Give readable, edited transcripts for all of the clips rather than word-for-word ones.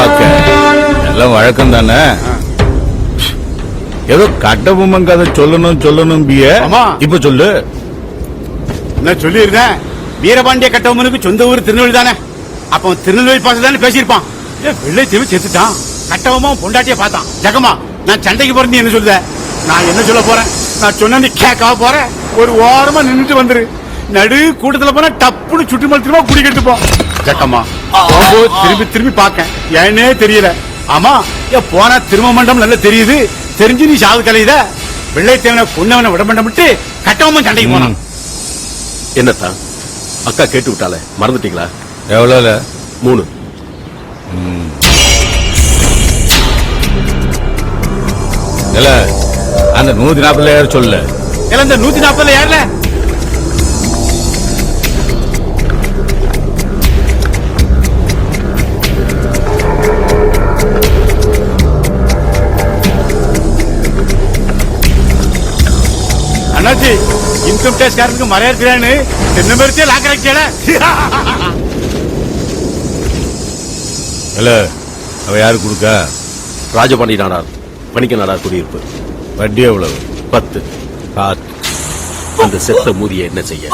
பார்க்க எல்லாம் வழக்கம் தானே. ஏதோ கட்டபொம்மன் கதை சொல்லணும் இப்ப சொல்லு. நான் சொல்லிருந்தேன், வீரபாண்டிய கட்டபொம்மனுக்கு சொந்த ஊர் திருநெல்வேலி தானே. அப்ப திருநெல்வேலி பாச தானே பேசியிருப்பான். வெள்ளை தீவு செத்துட்டான். கட்டபொம்மன் பொண்டாட்டிய பார்த்தான். ஜகமா நான் சண்டைக்கு போறேன், என்ன சொல்லுத? நான் என்ன சொல்ல போறேன்? நான் சொன்ன நீ கேட்காம போறேன். ஒரு ஓரமா நின்றுட்டு வந்துரு. நடு கூட்டத்துல போனா டப்புன்னு சுற்றி மலத்திரமா குடி கட்டுப்போம். ஜக்கம்மா திரும்பி திரும்பி பாக்க ஏன்னே தெரியல. ஆமா போனா திரும்ப மண்டம் நல்லா தெரியுது. தெரிஞ்சு நீ சாவு கலையுத. வெள்ளைத்தேவனை பொண்ணவனை விட விட்டு கட்டபொம்மன் சண்டைக்கு போனான். என்னத்தான் அக்கா கேட்டு விட்டால மறந்துட்டீங்களா? எவ்வளவு? 3. அந்த 140 சொல்லு. இந்த 140 யாருல? அண்ணாச்சி இன்கம் டேக்ஸ் காரனுக்கு மறையாடுறான்னு என்ன மாதிரியே லாக்கராக்கியால. அவ யாரு கொடுக்கா? ராஜபாண்டி நாடார் வணிக நாடார் குடியிருப்பு. வட்டி எவ்வளவு? 10. அந்த செத்த மூதியை என்ன செய்ய?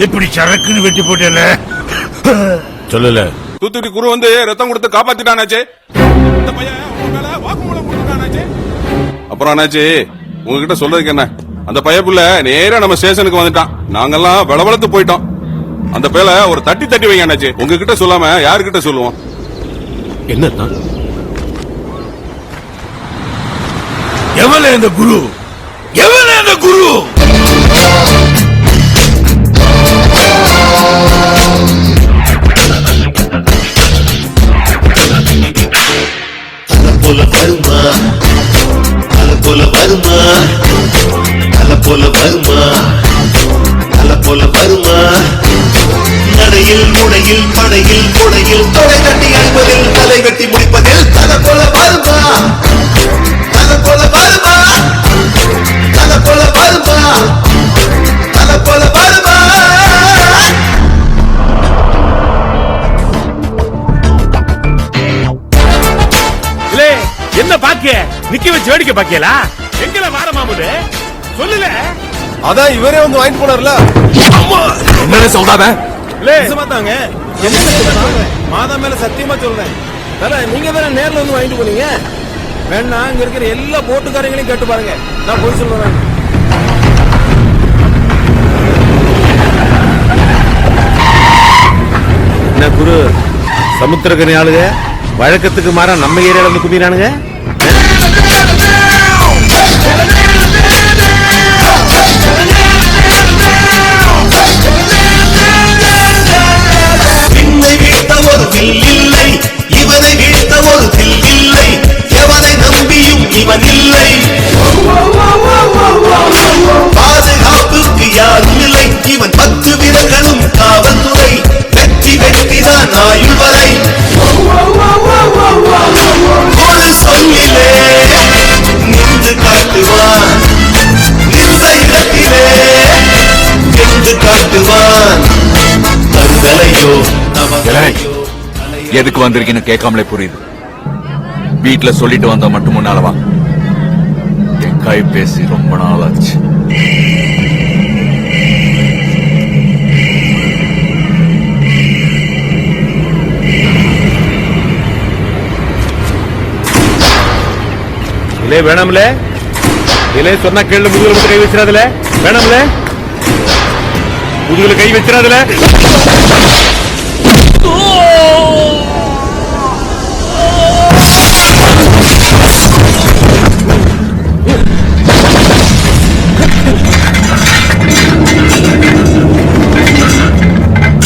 இப்படி சரக்குன்னு வெட்டி போட்டல. சொல்லல. தூத்துக்குடி குரு வந்து ரத்தம் கொடுத்து காப்பாத்திட்டானாச்சே. இந்த பையன் உங்க மேல வாக்குமூலம் கொடுத்துட்டானாச்சே. அப்புறம் அண்ணாச்சி உங்ககிட்ட சொல்றதுக்கு என்ன? அந்த பையப்புள்ள நேரா நம்ம ஸ்டேஷனுக்கு வந்துட்டான். நாங்கெல்லாம் விளவளத்து போயிட்டோம். அந்த பையல ஒரு தட்டி வைங்க அண்ணாச்சி. உங்ககிட்ட சொல்லாம யாருக்கிட்ட சொல்லுவோம்? என்னத்தான் எவனே இந்த குரு? எவனே இந்த குரு? போல வருமா, அல போல வருமா, அல போல வருமா, அல போல வருமா. நடையில் முடையில் படையில் கொடையில் தொடை கட்டி அழிப்பதில் தலை வெட்டி முடிப்பதில் தல போல வருமா, தல போல வருமா, தல போல வருமா, தல போல வருமா. என்ன பாக்க நிக்க வச்சு வேடிக்கை பாக்கலா? எங்கல வார மாமுது சொல்லுல. அதான் இவரே வந்து வாங்கிட்டு போனார்ல. என்ன சொல்றாத? நிஜமாதாங்க. மாதா மேல சத்தியமா சொல்றேன். நீங்க தானே நேர்ல வந்து வாங்கிட்டு போனீங்க. வேணா அங்க இருக்கிற எல்லா போட்டுக்காரங்களையும் கேட்டு பாருங்க. நான் போய் சொல்றேன். என்ன குரு சமுத்திரக்கனி ஆளுங்க வழக்கத்துக்கு மாறா நம்ம ஏரியால வந்து கும்பிடுறானுங்க. பின்னை வீழ்த்த ஒரு வில் இல்லை, இவனை வீழ்த்த ஒரு வில் இல்லை, எவனை நம்பியும் இவன் இல்லை. பாதுகாப்புக்கு யாரும் இல்லை, இவன் 10 விரல்களும் காவல்துறை. வெற்றி வெற்றிதான் ஆயுள் வரை. ஒரு சொல்லிலே நின்று காட்டுவான், நின்ற இடத்திலே நின்று காட்டுவான். தருதலையோ நமகலையோ. எதுக்கு வந்திருக்கீன்னு கேட்காமலே புரியுது. வீட்டுல சொல்லிட்டு வந்தா மட்டும் முன்னாலவா? என் கை பேசி ரொம்ப நாள் ஆச்சு. இல்லே வேணாம்ல. இல்லே சொன்னா கேளு. முதுகுல மட்டும் கை வச்சிடாதல. வேணாம்ல. முதுகுல கை வச்சிடாதல.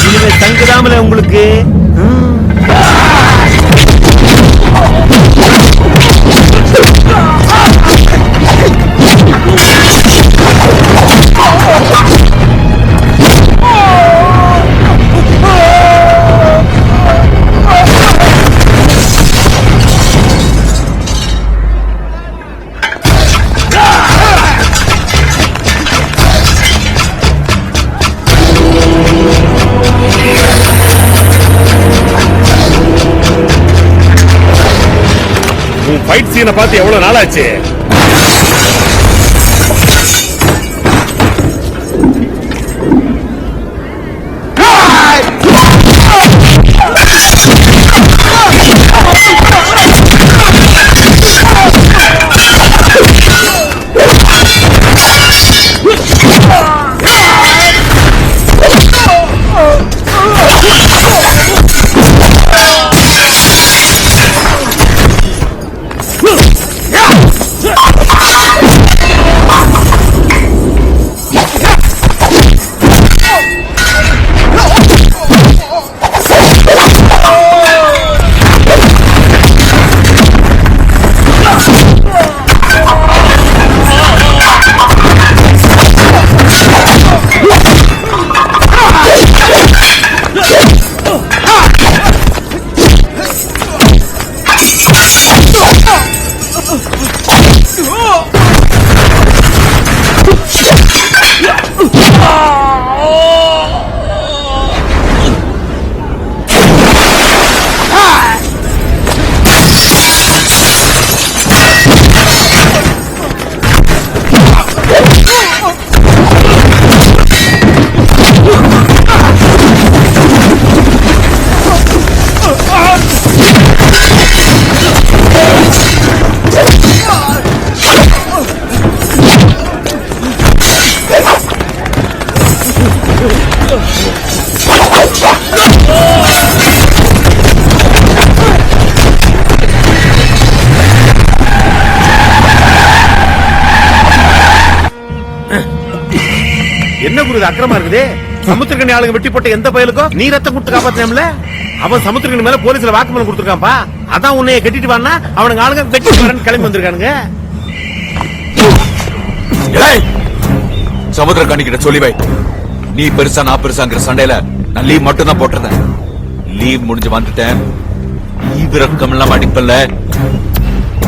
இதுல தங்குதாமல உங்களுக்கு. ஃபைட் சீனை பார்த்து எவ்வளவு நாள் ஆச்சு? என்ன குரு இது அக்கிரமா இருக்குது? சமுத்திரக்கணி ஆளுங்க வெட்டி போட்ட எந்த பயலுக்கும் நீ ரத்தம் கொடுத்து காப்பாத்தேம்ல? அவன் சமுத்திரக்கணி மேல போலீஸ்ல வாக்குமூலம் கொடுத்திருக்கான்பா. அதான் உன்னைய கட்டிட்டு வானா அவனுங்க ஆளுங்க வெட்டி போறன்னு கிளம்பி வந்திருக்கானுங்க. சமுத்திர கணிக்கிட்ட சொல்லி வை, நீ பெருசா நான் பெருசாங்கிற சண்டையில நான் லீவ் மட்டும் தான் போட்டிருந்தேன். லீவ் முடிஞ்சு வந்துட்டேன். ஈவிரக்கம் எல்லாம் அடிப்பல்ல,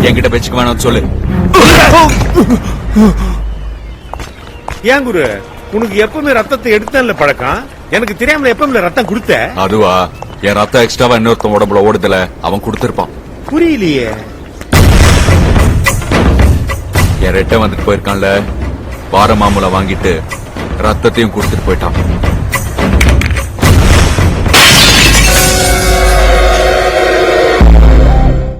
என்கிட்ட வச்சுக்க வேணாம் சொல்லு. ஏன் குரு உனக்கு எப்பவுமே ரத்தத்தை எடுத்தல பழக்கம்? எனக்கு தெரியாமல எப்பவுமே ரத்தம் கொடுத்த? அதுவா, என் ரத்தம் எக்ஸ்ட்ராவா இன்னொருத்தன் உடம்புல ஓடுதல, அவன் கொடுத்திருப்பான். புரியலையே. என் ரெட்ட வந்துட்டு போயிருக்கான்ல, பாரமாமூல வாங்கிட்டு ரத்தத்தையும் கொடுத்துட்டு போயிட்டான்.